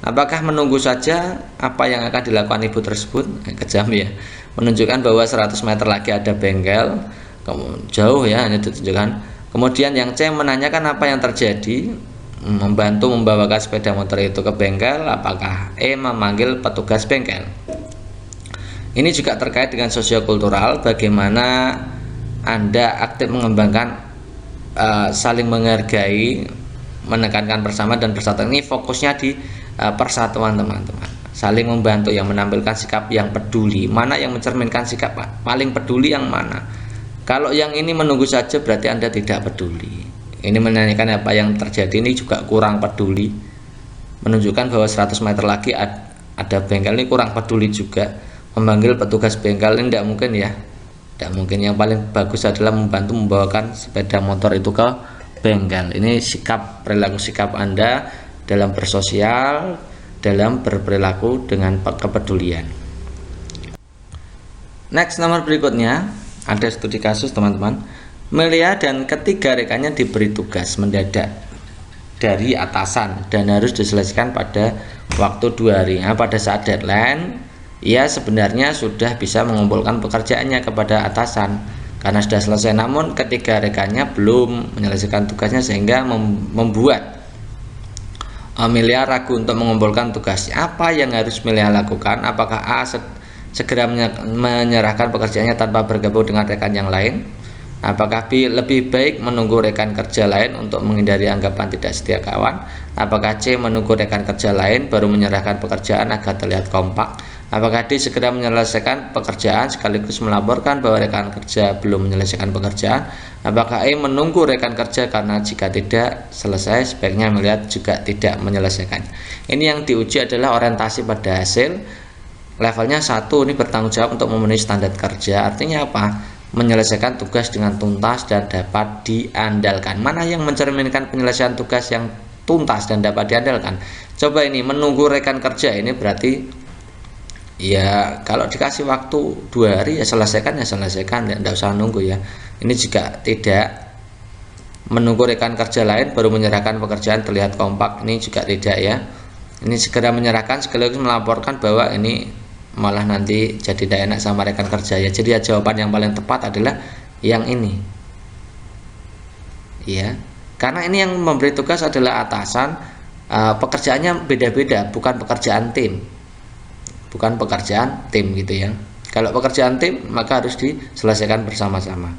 apakah menunggu saja apa yang akan dilakukan ibu tersebut? Kejam ya, menunjukkan bahwa 100 meter lagi ada bengkel, jauh ya, hanya ditunjukkan. Kemudian yang C menanyakan apa yang terjadi, membantu membawakan sepeda motor itu ke bengkel. Apakah E memanggil petugas bengkel? Ini juga terkait dengan sosiokultural, bagaimana Anda aktif mengembangkan saling menghargai, menekankan persamaan dan persatuan. Ini fokusnya di persatuan teman-teman. Saling membantu, yang menampilkan sikap yang peduli. Mana yang mencerminkan sikap paling peduli yang mana? Kalau yang ini menunggu saja berarti Anda tidak peduli. Ini menanyakan apa yang terjadi, ini juga kurang peduli. Menunjukkan bahwa 100 meter lagi ada bengkel, ini kurang peduli juga. Memanggil petugas bengkel ini tidak mungkin ya. Tidak mungkin. Yang paling bagus adalah membantu membawakan sepeda motor itu ke bengkel. Ini sikap, perilaku sikap Anda dalam bersosial, dalam berperilaku dengan kepedulian. Next, nomor berikutnya ada studi kasus teman-teman. Melia dan ketiga rekannya diberi tugas mendadak dari atasan dan harus diselesaikan pada waktu 2 hari. Nah, pada saat deadline, ia sebenarnya sudah bisa mengumpulkan pekerjaannya kepada atasan karena sudah selesai, namun ketiga rekannya belum menyelesaikan tugasnya sehingga membuat Melia ragu untuk mengumpulkan tugasnya. Apa yang harus Melia lakukan? Apakah A segera menyerahkan pekerjaannya tanpa bergabung dengan rekan yang lain? Apakah B lebih baik menunggu rekan kerja lain untuk menghindari anggapan tidak setia kawan? Apakah C menunggu rekan kerja lain baru menyerahkan pekerjaan agar terlihat kompak? Apakah D segera menyelesaikan pekerjaan sekaligus melaporkan bahwa rekan kerja belum menyelesaikan pekerjaan? Apakah E menunggu rekan kerja karena jika tidak selesai sebaiknya melihat juga tidak menyelesaikan? Ini yang diuji adalah orientasi pada hasil. Levelnya 1, ini bertanggung jawab untuk memenuhi standar kerja. Artinya apa? Menyelesaikan tugas dengan tuntas dan dapat diandalkan. Mana yang mencerminkan penyelesaian tugas yang tuntas dan dapat diandalkan? Coba ini, menunggu rekan kerja, ini berarti ya kalau dikasih waktu 2 hari ya selesaikan, tidak usah nunggu ya. Ini juga tidak. Menunggu rekan kerja lain baru menyerahkan pekerjaan terlihat kompak, ini juga tidak ya. Ini segera menyerahkan sekaligus melaporkan bahwa ini malah nanti jadi tidak enak sama rekan kerja ya. Jadi ya jawaban yang paling tepat adalah yang ini ya, karena ini yang memberi tugas adalah atasan. Pekerjaannya beda-beda, bukan pekerjaan tim gitu ya. Kalau pekerjaan tim maka harus diselesaikan bersama-sama.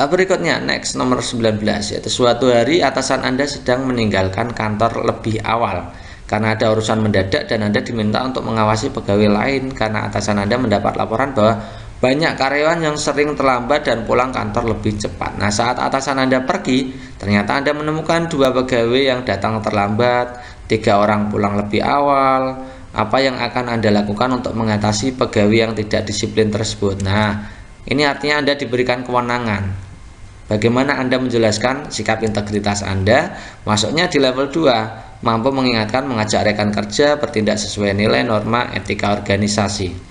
Berikutnya next, nomor 19, yaitu suatu hari atasan Anda sedang meninggalkan kantor lebih awal karena ada urusan mendadak dan Anda diminta untuk mengawasi pegawai lain karena atasan Anda mendapat laporan bahwa banyak karyawan yang sering terlambat dan pulang kantor lebih cepat. Nah, saat atasan Anda pergi, ternyata Anda menemukan 2 pegawai yang datang terlambat, 3 orang pulang lebih awal. Apa yang akan Anda lakukan untuk mengatasi pegawai yang tidak disiplin tersebut? Nah, ini artinya Anda diberikan kewenangan. Bagaimana Anda menjelaskan sikap integritas Anda? Masuknya di level 2, mampu mengingatkan, mengajak rekan kerja bertindak sesuai nilai, norma, etika organisasi.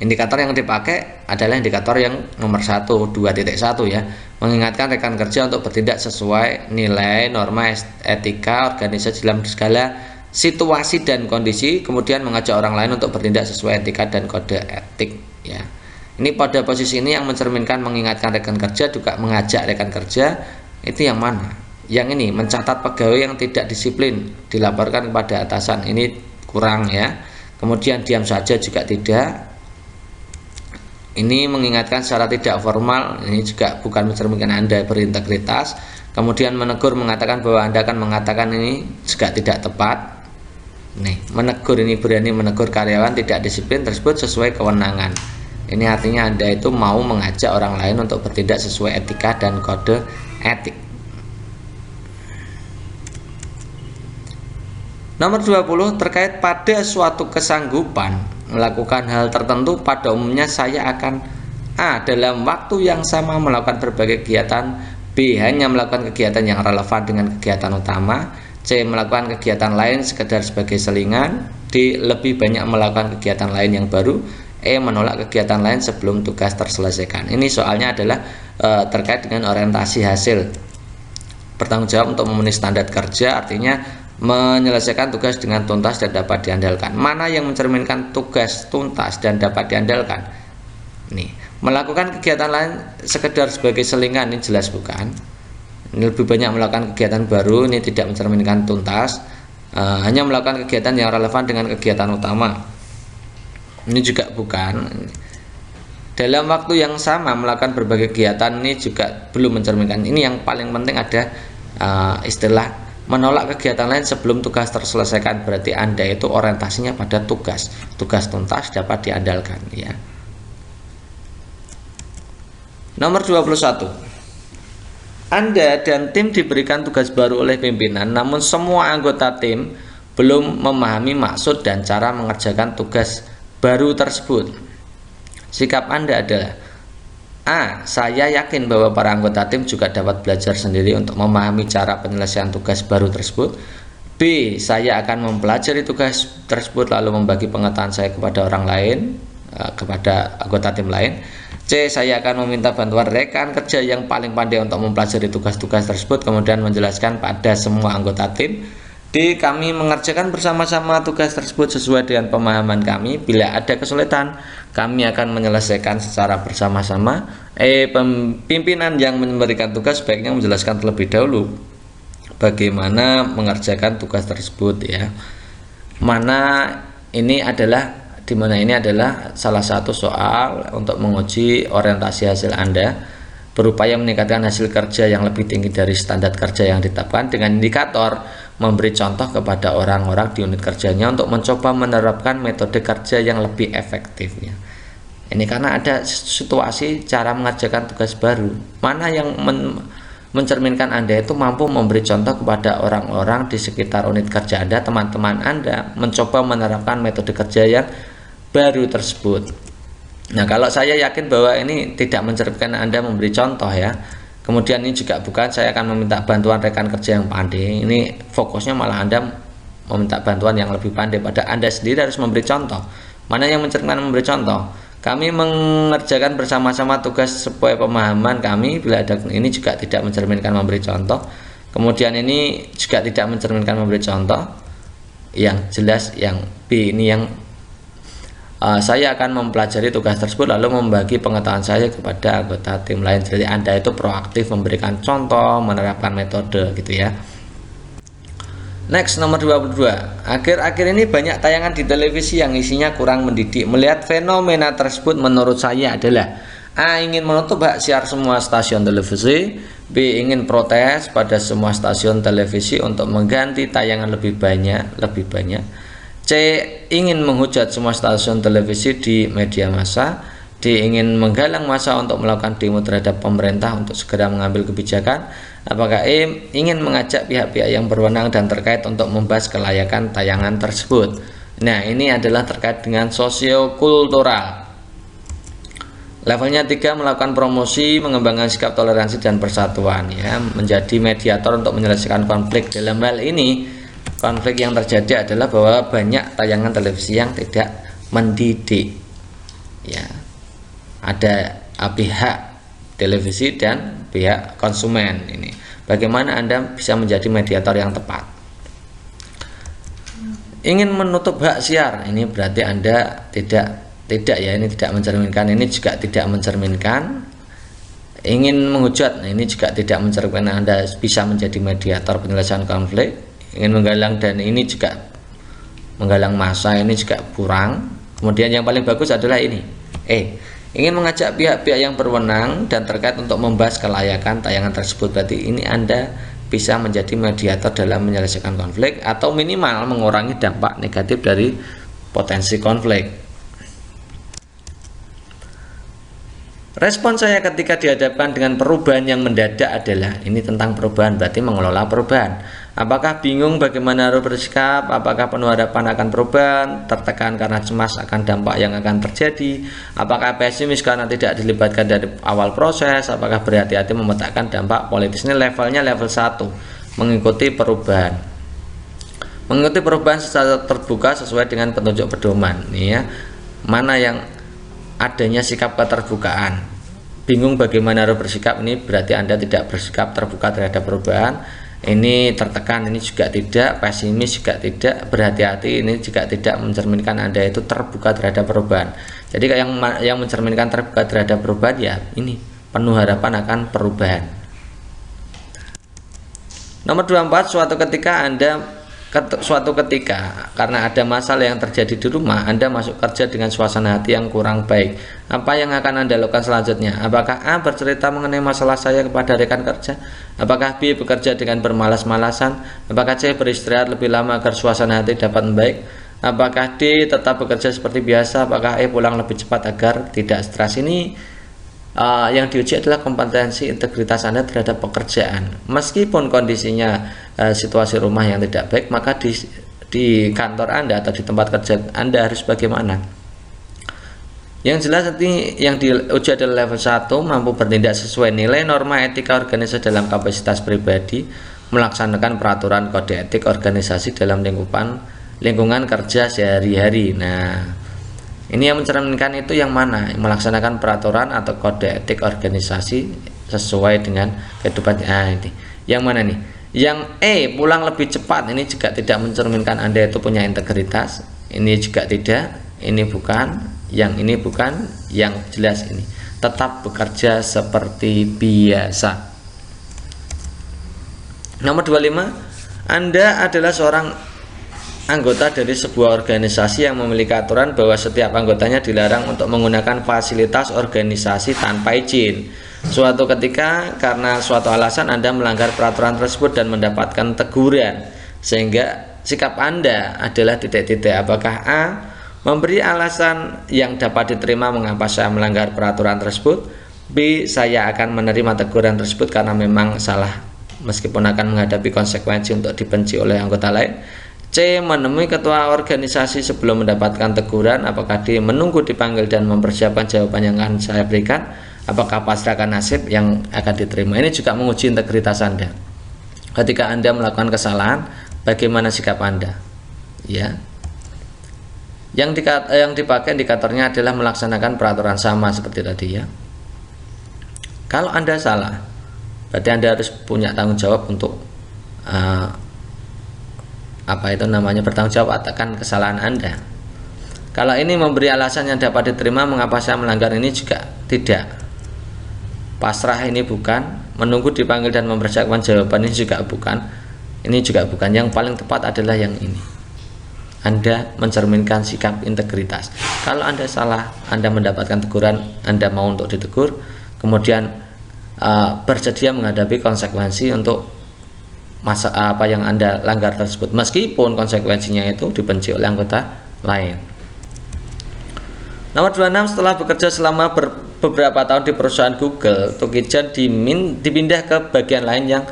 Indikator yang dipakai adalah indikator yang nomor 1, 2.1 ya. Mengingatkan rekan kerja untuk bertindak sesuai nilai, norma, etika, organisasi dalam segala situasi dan kondisi. Kemudian mengajak orang lain untuk bertindak sesuai etika dan kode etik ya. Ini pada posisi ini yang mencerminkan mengingatkan rekan kerja, juga mengajak rekan kerja. Itu yang mana? Yang ini mencatat pegawai yang tidak disiplin, dilaporkan kepada atasan. Ini kurang ya. Kemudian diam saja juga tidak. Ini mengingatkan secara tidak formal, ini juga bukan mencerminkan Anda berintegritas. Kemudian menegur, mengatakan bahwa Anda akan mengatakan, ini juga tidak tepat. Nih, menegur, ini berani menegur karyawan tidak disiplin tersebut sesuai kewenangan. Ini artinya Anda itu mau mengajak orang lain untuk bertindak sesuai etika dan kode etik. Nomor 20, terkait pada suatu kesanggupan melakukan hal tertentu, pada umumnya saya akan A. dalam waktu yang sama melakukan berbagai kegiatan, B. hanya melakukan kegiatan yang relevan dengan kegiatan utama, C. melakukan kegiatan lain sekedar sebagai selingan, D. lebih banyak melakukan kegiatan lain yang baru, E. menolak kegiatan lain sebelum tugas terselesaikan. Ini soalnya adalah terkait dengan orientasi hasil. Bertanggung jawab untuk memenuhi standar kerja, artinya menyelesaikan tugas dengan tuntas dan dapat diandalkan. Mana yang mencerminkan tugas tuntas dan dapat diandalkan? Nih, melakukan kegiatan lain sekedar sebagai selingan, ini jelas bukan. Ini lebih banyak melakukan kegiatan baru, ini tidak mencerminkan tuntas. Hanya melakukan kegiatan yang relevan dengan kegiatan utama, ini juga bukan. Dalam waktu yang sama melakukan berbagai kegiatan, ini juga belum mencerminkan. Ini yang paling penting ada istilah menolak kegiatan lain sebelum tugas terselesaikan, berarti Anda itu orientasinya pada tugas tuntas dapat diandalkan ya. Nomor 21, Anda dan tim diberikan tugas baru oleh pimpinan, namun semua anggota tim belum memahami maksud dan cara mengerjakan tugas baru tersebut. Sikap Anda adalah A. Saya yakin bahwa para anggota tim juga dapat belajar sendiri untuk memahami cara penyelesaian tugas baru tersebut. B. Saya akan mempelajari tugas tersebut lalu membagi pengetahuan saya kepada orang lain, kepada anggota tim lain. C. Saya akan meminta bantuan rekan kerja yang paling pandai untuk mempelajari tugas-tugas tersebut kemudian menjelaskan pada semua anggota tim. D. Kami mengerjakan bersama-sama tugas tersebut sesuai dengan pemahaman kami. Bila ada kesulitan, kami akan menyelesaikan secara bersama-sama. E. Pimpinan yang memberikan tugas sebaiknya menjelaskan terlebih dahulu bagaimana mengerjakan tugas tersebut ya. Dimana ini adalah salah satu soal untuk menguji orientasi hasil Anda. Berupaya meningkatkan hasil kerja yang lebih tinggi dari standar kerja yang ditetapkan dengan indikator memberi contoh kepada orang-orang di unit kerjanya untuk mencoba menerapkan metode kerja yang lebih efektif ya. Ini karena ada situasi cara mengerjakan tugas baru, mana yang mencerminkan Anda itu mampu memberi contoh kepada orang-orang di sekitar unit kerja Anda, teman-teman Anda mencoba menerapkan metode kerja yang baru tersebut. Nah, kalau saya yakin bahwa ini tidak mencerminkan Anda memberi contoh ya. Kemudian ini juga bukan saya akan meminta bantuan rekan kerja yang pandai. Ini fokusnya malah Anda meminta bantuan yang lebih pandai, pada Anda sendiri harus memberi contoh. Mana yang mencerminkan memberi contoh? Kami mengerjakan bersama-sama tugas sesuai pemahaman kami. Bila ada ini juga tidak mencerminkan memberi contoh. Kemudian ini juga tidak mencerminkan memberi contoh. Yang jelas yang B ini yang saya akan mempelajari tugas tersebut lalu membagi pengetahuan saya kepada anggota tim lain. Jadi Anda itu proaktif memberikan contoh, menerapkan metode gitu ya. Next, nomor 22. Akhir-akhir ini banyak tayangan di televisi yang isinya kurang mendidik. Melihat fenomena tersebut menurut saya adalah A. Ingin menutup hak siar semua stasiun televisi. B. Ingin protes pada semua stasiun televisi untuk mengganti tayangan lebih banyak. C. Ingin menghujat semua stasiun televisi di media massa. D. Ingin menggalang massa untuk melakukan demo terhadap pemerintah untuk segera mengambil kebijakan. Apakah E. Ingin mengajak pihak-pihak yang berwenang dan terkait untuk membahas kelayakan tayangan tersebut? Nah, ini adalah terkait dengan sosiokultural. Levelnya 3, melakukan promosi, mengembangkan sikap toleransi dan persatuan, ya, menjadi mediator untuk menyelesaikan konflik. Dalam hal ini, konflik yang terjadi adalah bahwa banyak tayangan televisi yang tidak mendidik. Ya, ada pihak televisi dan pihak konsumen. Ini bagaimana Anda bisa menjadi mediator yang tepat. Ingin menutup hak siar, ini berarti Anda tidak ya, ini tidak mencerminkan, ini juga tidak mencerminkan. Ingin menghujat, ini juga tidak mencerminkan Anda bisa menjadi mediator penyelesaian konflik. Ingin menggalang, dan ini juga menggalang massa, ini juga kurang. Kemudian yang paling bagus adalah ini, ingin mengajak pihak-pihak yang berwenang dan terkait untuk membahas kelayakan tayangan tersebut. Berarti ini Anda bisa menjadi mediator dalam menyelesaikan konflik atau minimal mengurangi dampak negatif dari potensi konflik. Respon saya ketika dihadapkan dengan perubahan yang mendadak adalah, ini tentang perubahan, berarti mengelola perubahan. Apakah bingung bagaimana harus bersikap? Apakah penuh harapan akan perubahan? Tertekan karena cemas akan dampak yang akan terjadi? Apakah pesimis karena tidak dilibatkan dari awal proses? Apakah berhati-hati memetakan dampak politis? Ini levelnya level 1, mengikuti perubahan. Mengikuti perubahan secara terbuka sesuai dengan petunjuk pedoman. Nih ya, mana yang adanya sikap keterbukaan. Bingung bagaimana harus bersikap, ini berarti Anda tidak bersikap terbuka terhadap perubahan. Ini tertekan, ini juga tidak, pesimis juga tidak, berhati-hati, ini juga tidak mencerminkan Anda itu terbuka terhadap perubahan. Jadi yang mencerminkan terbuka terhadap perubahan, ya ini penuh harapan akan perubahan. Nomor 24, suatu ketika karena ada masalah yang terjadi di rumah, Anda masuk kerja dengan suasana hati yang kurang baik. Apa yang akan Anda lakukan selanjutnya? Apakah A. bercerita mengenai masalah saya kepada rekan kerja? Apakah B. bekerja dengan bermalas-malasan? Apakah C. beristirahat lebih lama agar suasana hati dapat membaik? Apakah D. tetap bekerja seperti biasa? Apakah E. pulang lebih cepat agar tidak stres? Ini yang diuji adalah kompetensi integritas Anda terhadap pekerjaan. Meskipun kondisinya situasi rumah yang tidak baik, maka di kantor Anda atau di tempat kerja Anda harus bagaimana? Yang jelas nanti yang diuji adalah level 1, mampu bertindak sesuai nilai norma etika organisasi dalam kapasitas pribadi, melaksanakan peraturan kode etik organisasi dalam lingkungan kerja sehari-hari. Nah, ini yang mencerminkan itu yang mana? Melaksanakan peraturan atau kode etik organisasi sesuai dengan kehidupan. Ini yang mana nih? Yang E, pulang lebih cepat, ini juga tidak mencerminkan Anda itu punya integritas. Ini juga tidak, ini bukan, yang ini bukan, yang jelas ini tetap bekerja seperti biasa. Nomor 25, Anda adalah seorang anggota dari sebuah organisasi yang memiliki aturan bahwa setiap anggotanya dilarang untuk menggunakan fasilitas organisasi tanpa izin. Suatu ketika karena suatu alasan Anda melanggar peraturan tersebut dan mendapatkan teguran, sehingga sikap Anda adalah titik-titik. Apakah A. memberi alasan yang dapat diterima mengapa saya melanggar peraturan tersebut? B. saya akan menerima teguran tersebut karena memang salah meskipun akan menghadapi konsekuensi untuk dibenci oleh anggota lain? C. menemui ketua organisasi sebelum mendapatkan teguran. Apakah D. menunggu dipanggil dan mempersiapkan jawaban yang akan saya berikan? Apakah pasrahkan nasib yang akan diterima? Ini juga menguji integritas Anda. Ketika Anda melakukan kesalahan, bagaimana sikap Anda? Ya. Yang dipakai indikatornya adalah melaksanakan peraturan sama seperti tadi ya. Kalau Anda salah, berarti Anda harus punya tanggung jawab untuk bertanggung jawab akan kesalahan Anda. Kalau ini memberi alasan yang dapat diterima mengapa saya melanggar, ini juga tidak. Pasrah ini bukan, menunggu dipanggil dan mempersiapkan jawaban ini juga bukan. Ini juga bukan. Yang paling tepat adalah yang ini. Anda mencerminkan sikap integritas. Kalau Anda salah, Anda mendapatkan teguran, Anda mau untuk ditegur, kemudian bersedia menghadapi konsekuensi untuk apa yang Anda langgar tersebut, meskipun konsekuensinya itu dibenci oleh anggota lain. Nomor 26, setelah bekerja selama beberapa tahun di perusahaan Google, Tokijan dipindah ke bagian lain yang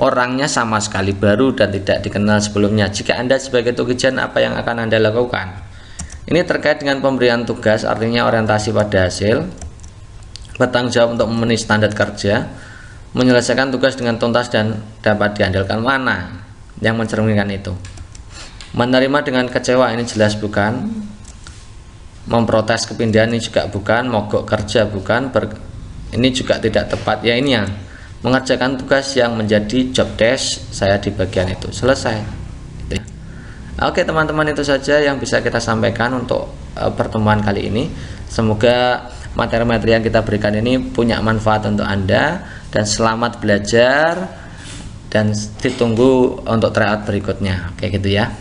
orangnya sama sekali baru dan tidak dikenal sebelumnya. Jika Anda sebagai Tokijan, apa yang akan Anda lakukan? Ini terkait dengan pemberian tugas, artinya orientasi pada hasil, bertanggung jawab untuk memenuhi standar kerja, menyelesaikan tugas dengan tuntas dan dapat diandalkan. Mana yang mencerminkan itu? Menerima dengan kecewa, ini jelas bukan. Memprotes kepindahan, ini juga bukan. Mogok kerja, bukan. Ini juga tidak tepat. Ya, ini yang mengerjakan tugas yang menjadi job desk saya di bagian itu. Selesai. Oke teman-teman, itu saja yang bisa kita sampaikan untuk pertemuan kali ini. Semoga materi-materi yang kita berikan ini punya manfaat untuk Anda, dan selamat belajar, dan ditunggu untuk tryout berikutnya. Oke gitu ya.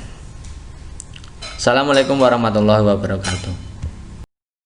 Assalamualaikum warahmatullahi wabarakatuh.